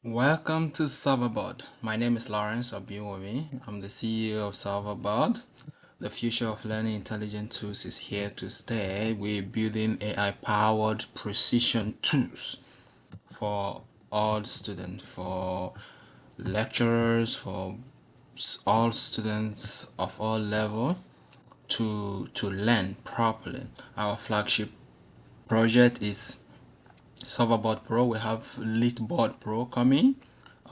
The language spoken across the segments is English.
Welcome to Solversboard. My name is Lawrence Obiwomi. I'm the CEO of Solversboard. The future of learning intelligent tools is here to stay. We're building AI-powered precision tools for all students, for lecturers, for all students of all level to learn properly. Our flagship project is Solversboard Pro. We have whiteboard Pro coming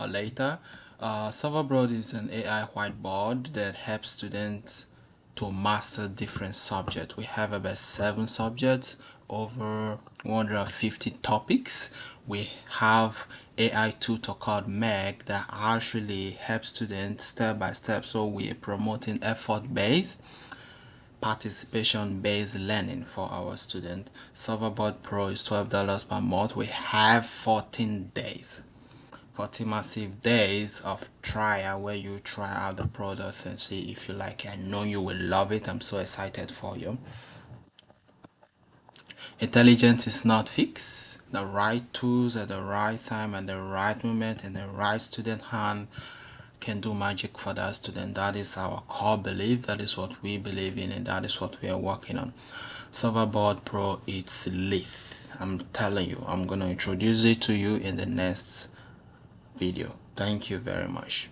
later. Solversboard is an AI whiteboard that helps students to master different subjects. We have about 7 subjects, over 150 topics. We have AI tutor called Meg that actually helps students step by step. So we are promoting effort-based, participation-based learning for our student. Solversboard Pro is $12 per month. We have 14 days, 40 massive days of trial where you try out the products and see if you like it. I know you will love it. I'm so excited for you. Intelligence is not fixed. The right tools at the right time and the right moment in the right student hand can do magic for that student. That is our core belief. That is what we believe in, and that is what we are working on. Solversboard Pro, it's lit. I'm telling you, I'm gonna introduce it to you in the next video. Thank you very much.